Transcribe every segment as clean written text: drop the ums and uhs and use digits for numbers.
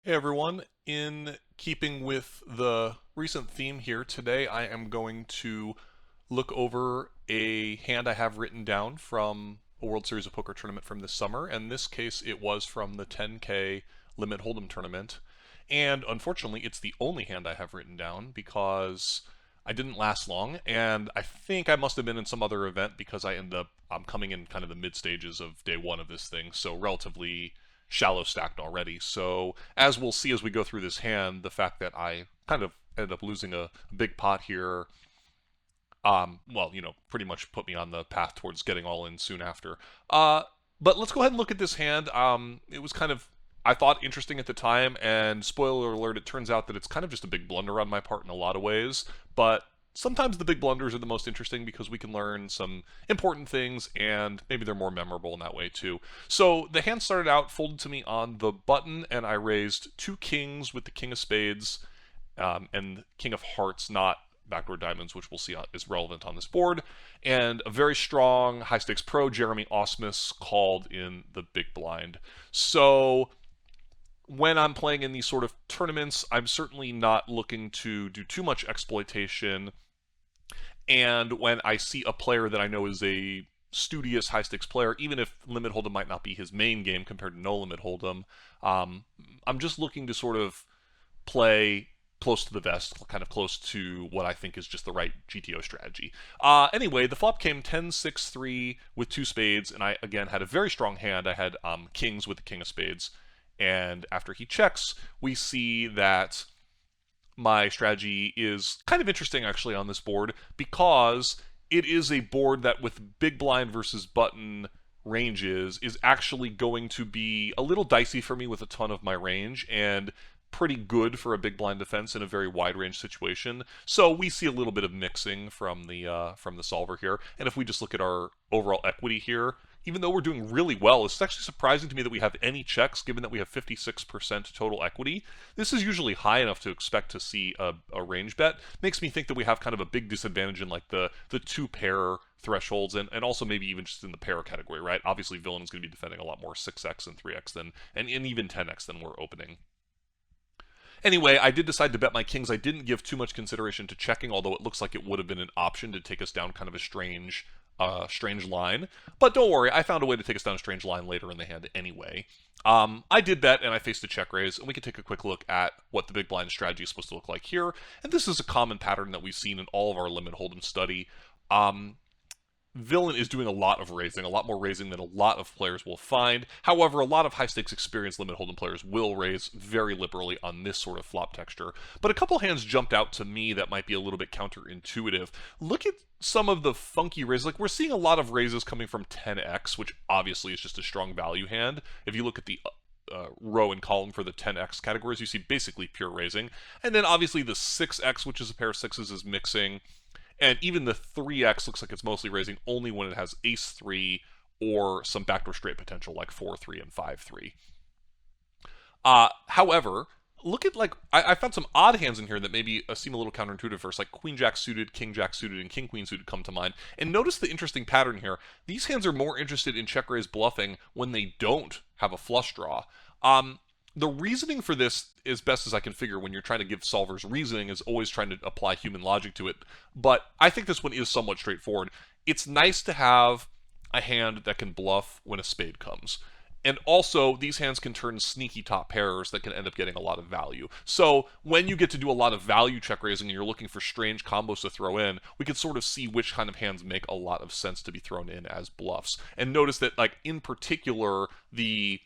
Hey everyone, in keeping with the recent theme here, today I am going to look over a hand I have written down from a World Series of Poker tournament from this summer. In this case, it was from the 10k Limit Hold'em tournament. And unfortunately, it's the only hand I have written down because I didn't last long, and I think I must have been in some other event because I'm coming in kind of the mid stages of day one of this thing, so relatively shallow stacked already. So as we'll see as we go through this hand, the fact that I kind of ended up losing a big pot here, well, pretty much put me on the path towards getting all in soon after. But let's go ahead and look at this hand. It was kind of, I thought, interesting at the time, and spoiler alert, it turns out that it's kind of just a big blunder on my part in a lot of ways, but sometimes the big blunders are the most interesting because we can learn some important things, and maybe they're more memorable in that way too. So the hand started out folded to me on the button, and I raised two kings with the king of spades, and king of hearts, not backdoor diamonds, which we'll see is relevant on this board. And a very strong high stakes pro, Jeremy Ausmus, called in the big blind. So when I'm playing in these sort of tournaments, I'm certainly not looking to do too much exploitation. And when I see a player that I know is a studious high stakes player, even if limit hold'em might not be his main game compared to no limit hold'em, I'm just looking to sort of play close to the vest, kind of close to what I think is just the right GTO strategy. Anyway, the flop came 10-6-3 with two spades, and I, again, had a very strong hand. I had kings with the king of spades, and after he checks, we see that my strategy is kind of interesting, actually, on this board, because it is a board that, with big blind versus button ranges, is actually going to be a little dicey for me with a ton of my range, and pretty good for a big blind defense in a very wide range situation. So we see a little bit of mixing from the solver here. And if we just look at our overall equity here, even though we're doing really well, it's actually surprising to me that we have any checks, given that we have 56% total equity. This is usually high enough to expect to see a range bet. Makes me think that we have kind of a big disadvantage in like the two pair thresholds, and also maybe even just in the pair category, right? Obviously, villain is going to be defending a lot more 6x and 3x than, and even 10x than we're opening. Anyway, I did decide to bet my kings. I didn't give too much consideration to checking, although it looks like it would have been an option to take us down kind of a strange line. But don't worry, I found a way to take us down a strange line later in the hand anyway. I did bet, and I faced a check raise, and we can take a quick look at what the big blind strategy is supposed to look like here. And this is a common pattern that we've seen in all of our limit hold'em study. Villain is doing a lot of raising, a lot more raising than a lot of players will find. However, a lot of high-stakes experienced limit hold'em players will raise very liberally on this sort of flop texture. But a couple hands jumped out to me that might be a little bit counterintuitive. Look at some of the funky raises. Like, we're seeing a lot of raises coming from 10x, which obviously is just a strong value hand. If you look at the row and column for the 10x categories, you see basically pure raising. And then obviously the 6x, which is a pair of sixes, is mixing. And even the 3x looks like it's mostly raising only when it has ace-3 or some backdoor straight potential like 4-3 and 5-3. However, look at, like, I found some odd hands in here that maybe seem a little counterintuitive first, like queen-jack suited, king-jack suited, and king-queen suited come to mind. And notice the interesting pattern here. These hands are more interested in check-raise bluffing when they don't have a flush draw. The reasoning for this, as best as I can figure, when you're trying to give solvers reasoning, is always trying to apply human logic to it. But I think this one is somewhat straightforward. It's nice to have a hand that can bluff when a spade comes. And also, these hands can turn sneaky top pairs that can end up getting a lot of value. So when you get to do a lot of value check raising and you're looking for strange combos to throw in, we can sort of see which kind of hands make a lot of sense to be thrown in as bluffs. And notice that, like, in particular, the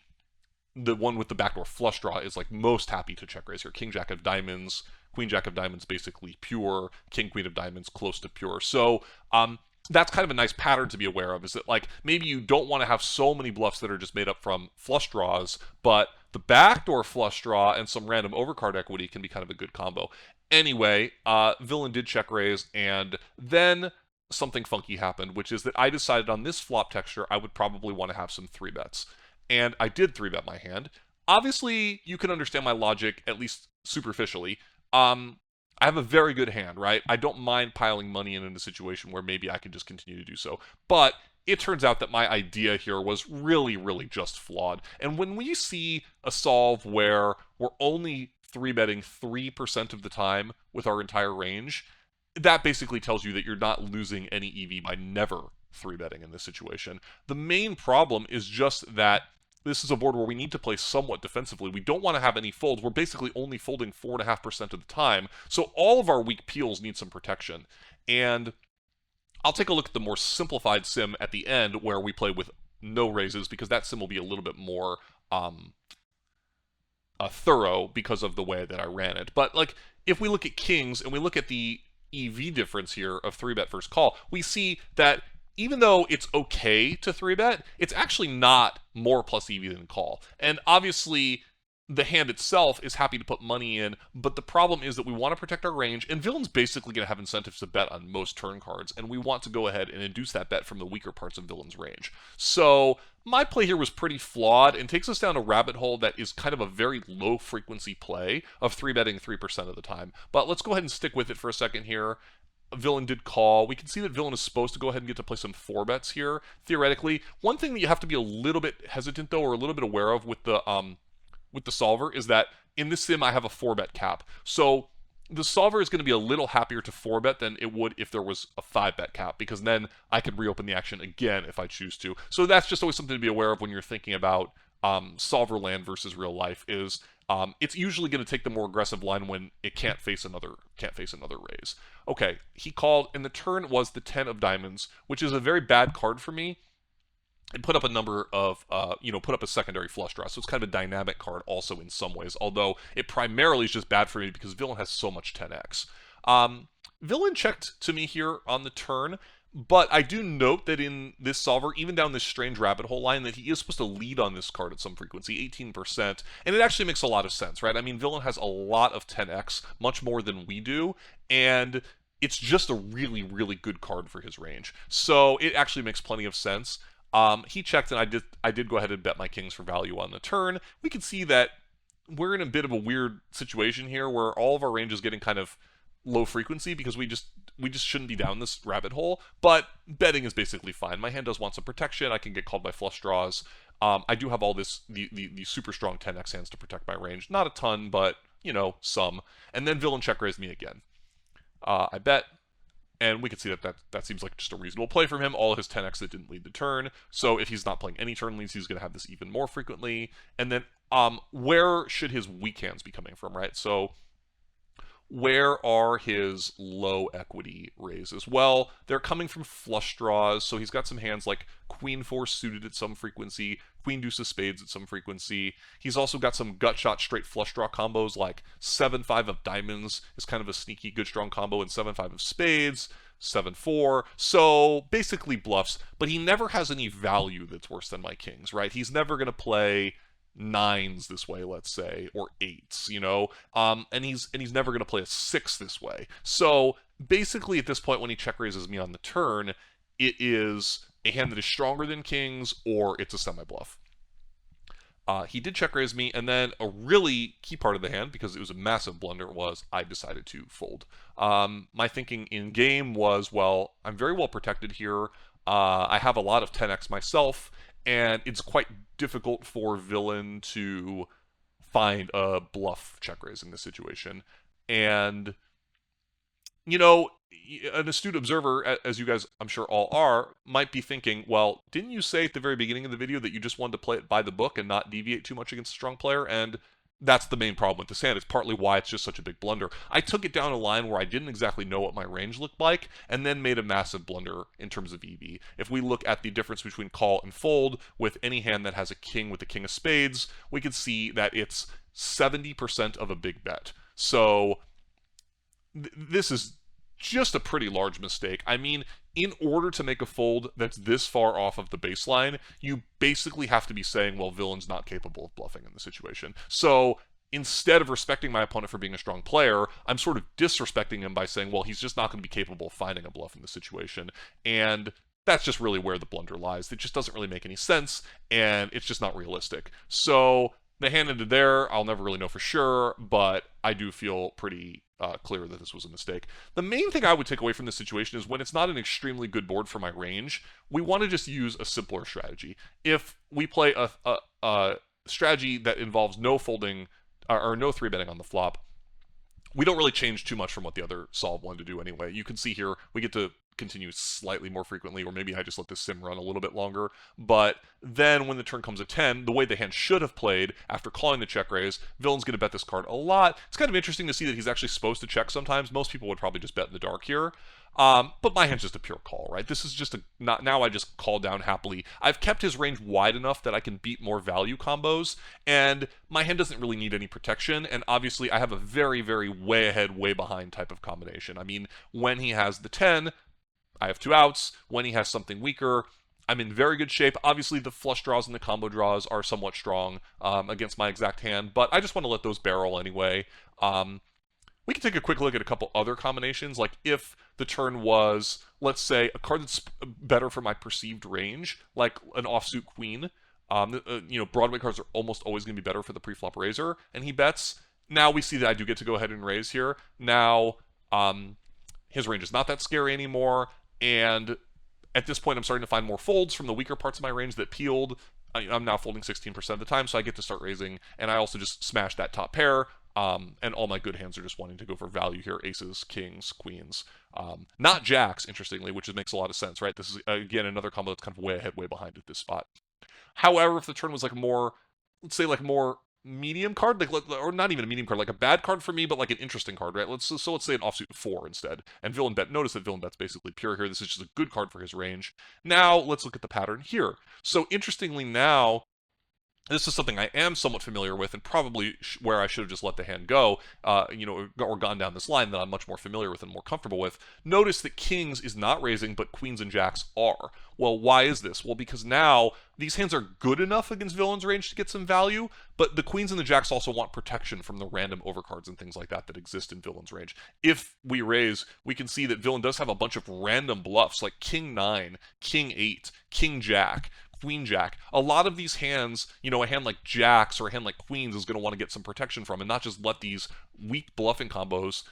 one with the backdoor flush draw is like most happy to check raise here. King jack of diamonds, queen jack of diamonds basically pure, king queen of diamonds close to pure. So that's kind of a nice pattern to be aware of, is that, like, maybe you don't want to have so many bluffs that are just made up from flush draws, but the backdoor flush draw and some random overcard equity can be kind of a good combo. Anyway, villain did check raise, and then something funky happened, which is that I decided on this flop texture I would probably want to have some 3-bets. And I did 3-bet my hand. Obviously, you can understand my logic, at least superficially. I have a very good hand, right? I don't mind piling money in a situation where maybe I can just continue to do so. But it turns out that my idea here was really, really just flawed. And when we see a solve where we're only 3-betting 3% of the time with our entire range, that basically tells you that you're not losing any EV by never 3-betting in this situation. The main problem is just that this is a board where we need to play somewhat defensively. We don't want to have any folds. We're basically only folding 4.5% of the time. So all of our weak peels need some protection. And I'll take a look at the more simplified sim at the end where we play with no raises, because that sim will be a little bit more thorough because of the way that I ran it. But like, if we look at kings and we look at the EV difference here of 3-bet versus call, we see that even though it's okay to 3-bet, it's actually not more plus EV than call. And obviously, the hand itself is happy to put money in, but the problem is that we want to protect our range, and villain's basically going to have incentives to bet on most turn cards, and we want to go ahead and induce that bet from the weaker parts of villain's range. So my play here was pretty flawed and takes us down a rabbit hole that is kind of a very low frequency play of 3-betting 3% of the time. But let's go ahead and stick with it for a second here. Villain did call. We can see that villain is supposed to go ahead and get to play some 4-bets here, theoretically. One thing that you have to be a little bit hesitant, though, or a little bit aware of with the solver is that in this sim I have a 4-bet cap. So the solver is going to be a little happier to 4-bet than it would if there was a 5-bet cap, because then I could reopen the action again if I choose to. So that's just always something to be aware of when you're thinking about solver land versus real life. Is it's usually going to take the more aggressive line when it can't face another raise. Okay, he called, and the turn was the 10 of diamonds, which is a very bad card for me. And put up a number of, put up a secondary flush draw. So it's kind of a dynamic card also in some ways, although it primarily is just bad for me because villain has so much 10x. Villain checked to me here on the turn, but I do note that in this solver, even down this strange rabbit hole line, that he is supposed to lead on this card at some frequency, 18%, and it actually makes a lot of sense, right? I mean, villain has a lot of 10x, much more than we do, and it's just a really, really good card for his range. So it actually makes plenty of sense. He checked, and I did go ahead and bet my kings for value on the turn. We can see that we're in a bit of a weird situation here where all of our range is getting kind of low frequency because we just shouldn't be down this rabbit hole, but betting is basically fine. My hand does want some protection. I can get called by flush draws. I do have all the super strong 10x hands to protect my range. Not a ton, but, some. And then villain check raised me again. I bet. And we can see that seems like just a reasonable play from him. All of his 10x that didn't lead the turn. So if he's not playing any turn leads, he's going to have this even more frequently. And then where should his weak hands be coming from, right? So where are his low equity raises? Well, they're coming from flush draws. So he's got some hands like Queen 4 suited at some frequency, Queen Deuce of spades at some frequency. He's also got some gut shot straight flush draw combos like 7-5 of diamonds is kind of a sneaky good strong combo, and 7-5 of spades, 7-4. So basically bluffs, but he never has any value that's worse than my kings, right? He's never going to play 9s this way, let's say, or 8s, and he's never going to play a 6 this way. So basically at this point when he check raises me on the turn, it is a hand that is stronger than kings, or it's a semi-bluff. He did check raise me, and then a really key part of the hand, because it was a massive blunder, was I decided to fold. My thinking in game was, well, I'm very well protected here. I have a lot of 10x myself, and it's quite difficult for villain to find a bluff check raise in this situation. And, an astute observer, as you guys I'm sure all are, might be thinking, well, didn't you say at the very beginning of the video that you just wanted to play it by the book and not deviate too much against a strong player? And that's the main problem with this hand. It's partly why it's just such a big blunder. I took it down a line where I didn't exactly know what my range looked like, and then made a massive blunder in terms of EV. If we look at the difference between call and fold with any hand that has a king with a king of spades, we can see that it's 70% of a big bet. So this is just a pretty large mistake. I mean, in order to make a fold that's this far off of the baseline, you basically have to be saying, well, villain's not capable of bluffing in the situation. So instead of respecting my opponent for being a strong player, I'm sort of disrespecting him by saying, well, he's just not going to be capable of finding a bluff in the situation. And that's just really where the blunder lies. It just doesn't really make any sense, and it's just not realistic. So the hand ended there. I'll never really know for sure, but I do feel pretty clear that this was a mistake. The main thing I would take away from this situation is when it's not an extremely good board for my range, we want to just use a simpler strategy. If we play a strategy that involves no folding or no 3-betting on the flop, we don't really change too much from what the other solve wanted to do anyway. You can see here, we get to continue slightly more frequently, or maybe I just let this sim run a little bit longer. But then when the turn comes at 10, the way the hand should have played after calling the check raise, villain's going to bet this card a lot. It's kind of interesting to see that he's actually supposed to check sometimes. Most people would probably just bet in the dark here. But my hand's just a pure call, right? This is just now I just call down happily. I've kept his range wide enough that I can beat more value combos, and my hand doesn't really need any protection, and obviously I have a very, very way ahead, way behind type of combination. I mean, when he has the 10, I have 2 outs. When he has something weaker, I'm in very good shape. Obviously, the flush draws and the combo draws are somewhat strong against my exact hand, but I just want to let those barrel anyway. We can take a quick look at a couple other combinations, like if the turn was, let's say, a card that's better for my perceived range, like an offsuit queen. Broadway cards are almost always going to be better for the preflop raiser, and he bets. Now we see that I do get to go ahead and raise here. Now, his range is not that scary anymore, and at this point I'm starting to find more folds from the weaker parts of my range that peeled. I'm now folding 16% of the time, so I get to start raising, and I also just smash that top pair. And all my good hands are just wanting to go for value here. Aces, kings, queens. Not jacks, interestingly, which makes a lot of sense, right? This is, again, another combo that's kind of way ahead, way behind at this spot. However, if the turn was like more, let's say like more medium card, like, or not even a medium card, like a bad card for me, but like an interesting card, right? Let's say an offsuit 4 instead. And villain bet, notice that villain bet's basically pure here. This is just a good card for his range. Now, let's look at the pattern here. So interestingly now, this is something I am somewhat familiar with, and probably where I should have just let the hand go, or gone down this line that I'm much more familiar with and more comfortable with. Notice that kings is not raising, but queens and jacks are. Well, why is this? Well, because now these hands are good enough against villain's range to get some value, but the queens and the jacks also want protection from the random overcards and things like that that exist in villain's range. If we raise, we can see that villain does have a bunch of random bluffs, like king 9, king 8, king jack, queen jack. A lot of these hands, a hand like jacks or a hand like queens is going to want to get some protection from and not just let these weak bluffing combos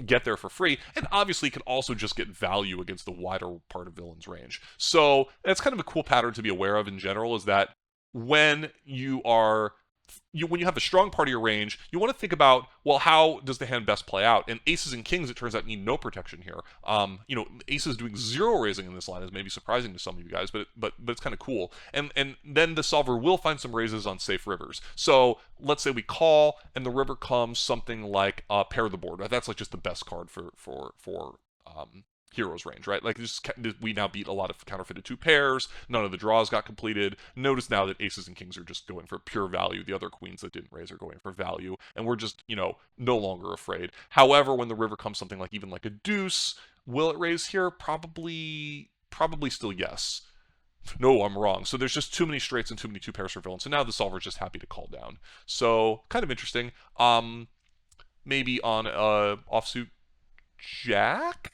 get there for free. And obviously can also just get value against the wider part of villain's range. So that's kind of a cool pattern to be aware of in general, is that when when you have a strong part of your range, you want to think about, well, how does the hand best play out? And aces and kings, it turns out, need no protection here. Aces doing 0 raising in this line is maybe surprising to some of you guys, but it's kind of cool. And then the solver will find some raises on safe rivers. So let's say we call, and the river comes something like pair the board. Right? That's like just the best card for hero's range, right? Like we now beat a lot of counterfeited 2 pairs. None of the draws got completed. Notice now that aces and kings are just going for pure value. The other queens that didn't raise are going for value, and we're just no longer afraid. However, when the river comes something like even like a deuce, will it raise here? Probably still yes. No, I'm wrong. So there's just too many straights and too many 2 pairs for villain. So now the solver's just happy to call down. So kind of interesting. Maybe on offsuit jack.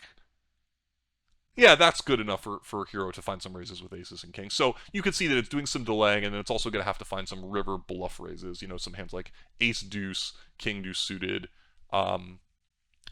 Yeah, that's good enough for hero to find some raises with aces and kings. So you can see that it's doing some delaying, and then it's also going to have to find some river bluff raises. Some hands like ace deuce, king deuce suited.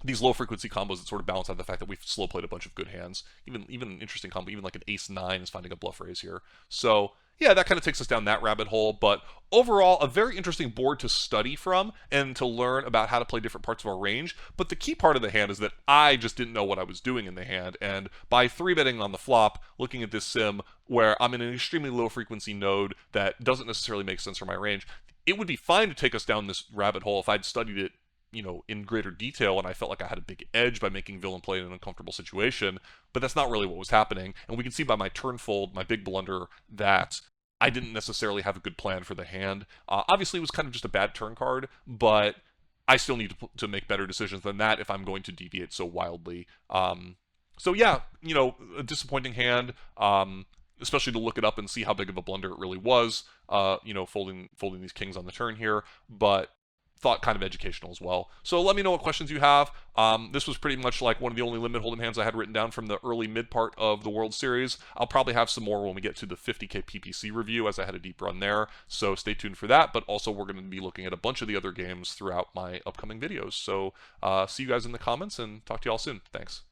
These low frequency combos that sort of balance out the fact that we've slow played a bunch of good hands. Even an interesting combo, even like an ace 9 is finding a bluff raise here. So yeah, that kind of takes us down that rabbit hole. But overall, a very interesting board to study from and to learn about how to play different parts of our range. But the key part of the hand is that I just didn't know what I was doing in the hand. And by 3-betting on the flop, looking at this sim where I'm in an extremely low frequency node that doesn't necessarily make sense for my range, it would be fine to take us down this rabbit hole if I'd studied it in greater detail, and I felt like I had a big edge by making villain play in an uncomfortable situation, but that's not really what was happening. And we can see by my turn fold, my big blunder, that I didn't necessarily have a good plan for the hand. Obviously, it was kind of just a bad turn card, but I still need to make better decisions than that if I'm going to deviate so wildly. So yeah, a disappointing hand, especially to look it up and see how big of a blunder it really was, folding these kings on the turn here, but thought kind of educational as well. So let me know what questions you have. This was pretty much like one of the only limit hold'em hands I had written down from the early mid part of the World Series. I'll probably have some more when we get to the 50k PPC review, as I had a deep run there. So stay tuned for that. But also we're going to be looking at a bunch of the other games throughout my upcoming videos. So see you guys in the comments and talk to you all soon. Thanks.